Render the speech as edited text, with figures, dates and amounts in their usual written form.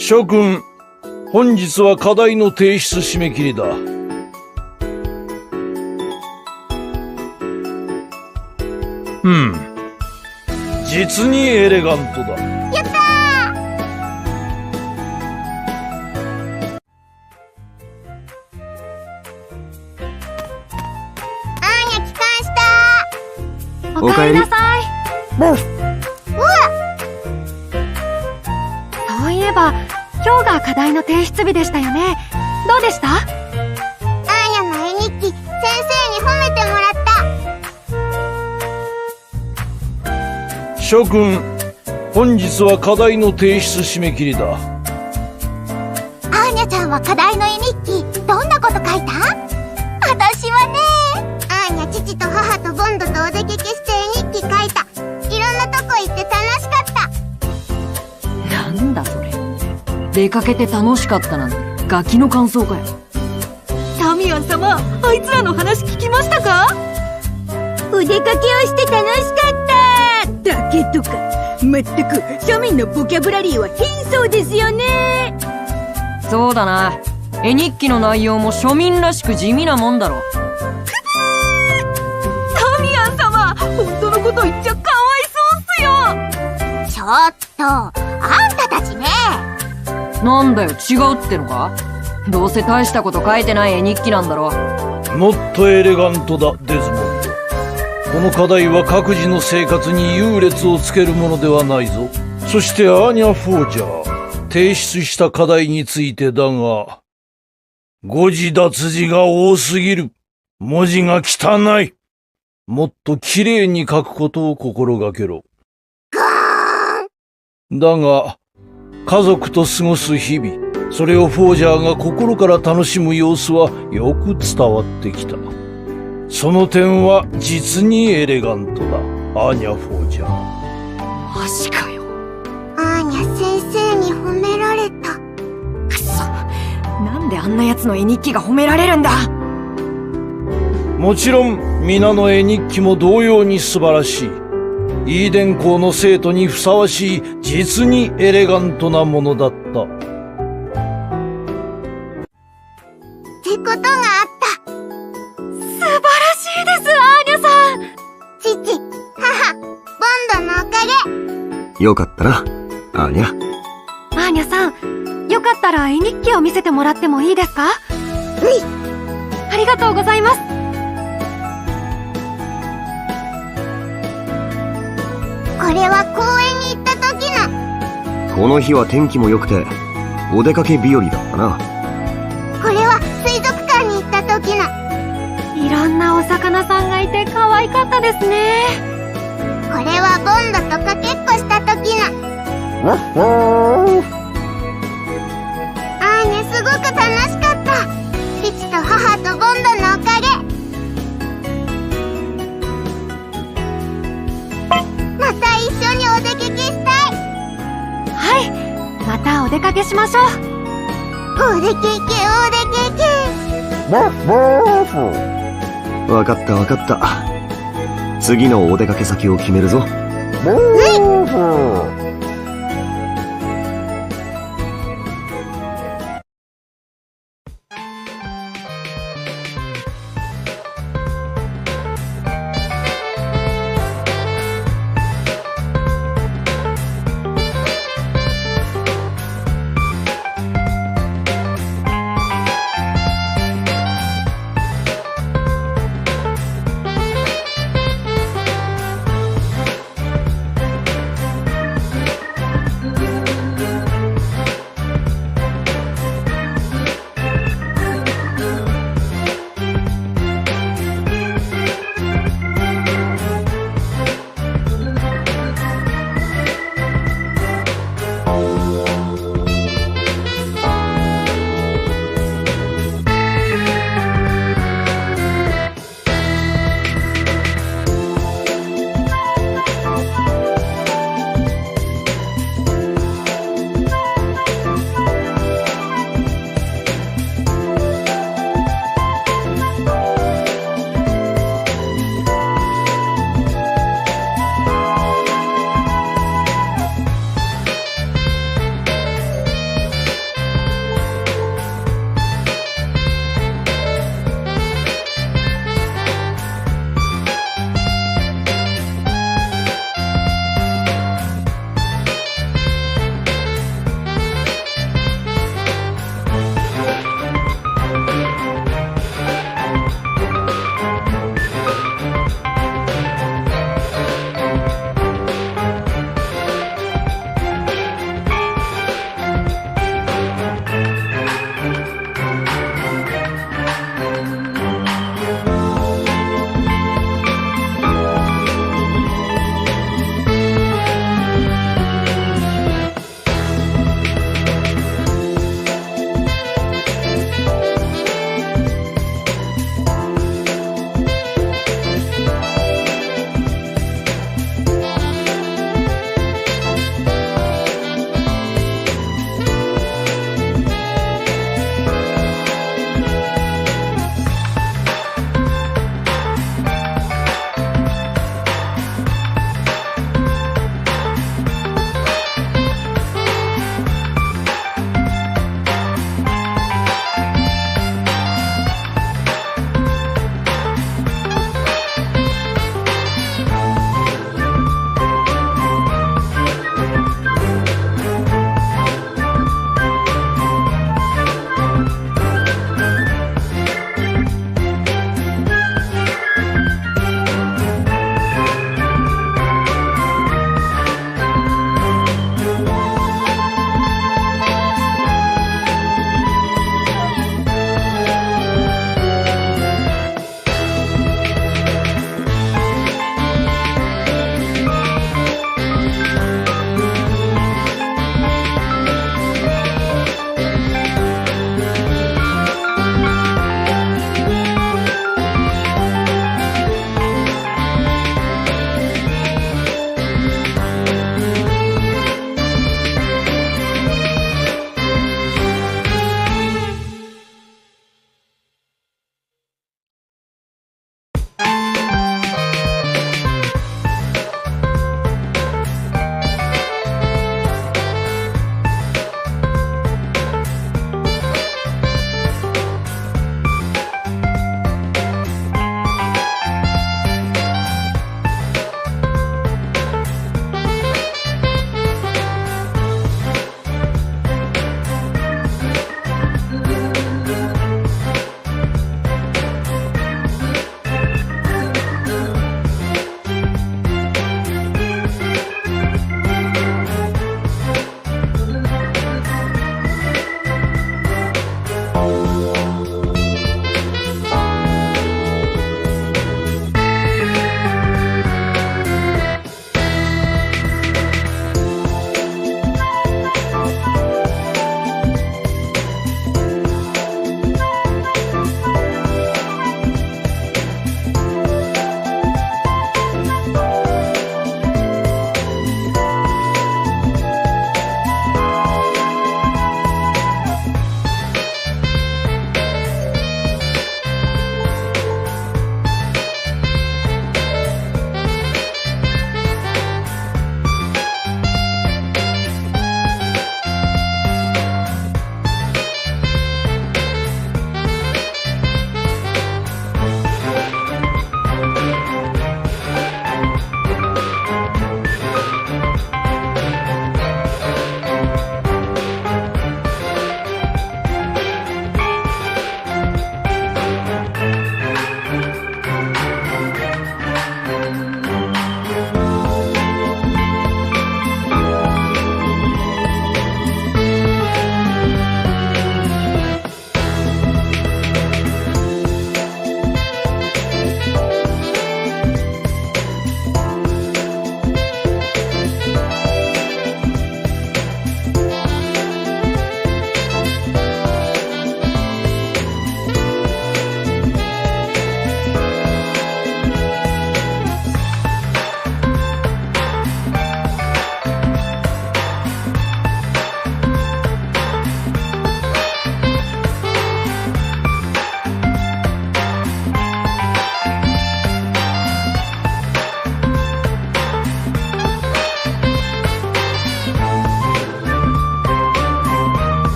諸君、本日は課題の提出締め切りだ。実にエレガントだ。やったー。アーニャ帰還した。おかえりなさい。そういえば今日が課題の提出日でしたよね。どうでした？アーニャの絵日記、先生に褒めてもらった。諸君、本日は課題の提出締め切りだ。アーニャちゃんは課題の絵日記、どんなこと書いた？私はね、アーニャ父と母とボンドとお出かけして絵日記書いた。いろんなとこ行って楽しかった。なんだそれ。出かけて楽しかったなんてガキの感想かよ。タミヤン様、あいつらの話聞きましたか？お出かけをして楽しかっただけとか、まったく庶民のボキャブラリーは貧相ですよね。そうだな。絵日記の内容も庶民らしく地味なもんだろ。タミヤン様、本当のこと言っちゃかわいそうっすよ。ちょっと、あんたたちね。なんだよ、違うってのか？どうせ大したこと書いてない絵日記なんだろ。もっとエレガントだ、デズモンド。この課題は各自の生活に優劣をつけるものではないぞ。そしてアーニャ・フォージャー、提出した課題についてだが、誤字脱字が多すぎる。文字が汚い。もっときれいに書くことを心がけろ。だが、家族と過ごす日々、それをフォージャーが心から楽しむ様子はよく伝わってきた。その点は実にエレガントだ、アーニャ・フォージャー。マジかよ。アーニャ先生に褒められた。くそ。なんであんな奴の絵日記が褒められるんだ。もちろん皆の絵日記も同様に素晴らしい。イーデン校の生徒にふさわしい実にエレガントなものだった。ってことがあった。素晴らしいです、アーニャさん。父、母、ボンドのおかげ。よかったな、アーニャ。アーニャさん、よかったら絵日記を見せてもらってもいいですか？ありがとうございます。これは公園に行った時の。この日は天気も良くてお出かけ日和だったな。これは水族館に行った時の。いろんなお魚さんがいて可愛かったですね。これはボンドとかけっこした時の。アーニャすごく楽しかった。父と母とボンドのおかげ。また一緒にお出かけしたい。はい、またお出かけしましょう。お出かけ、お出かけ。わかったわかった。次のお出かけ先を決めるぞ。はい。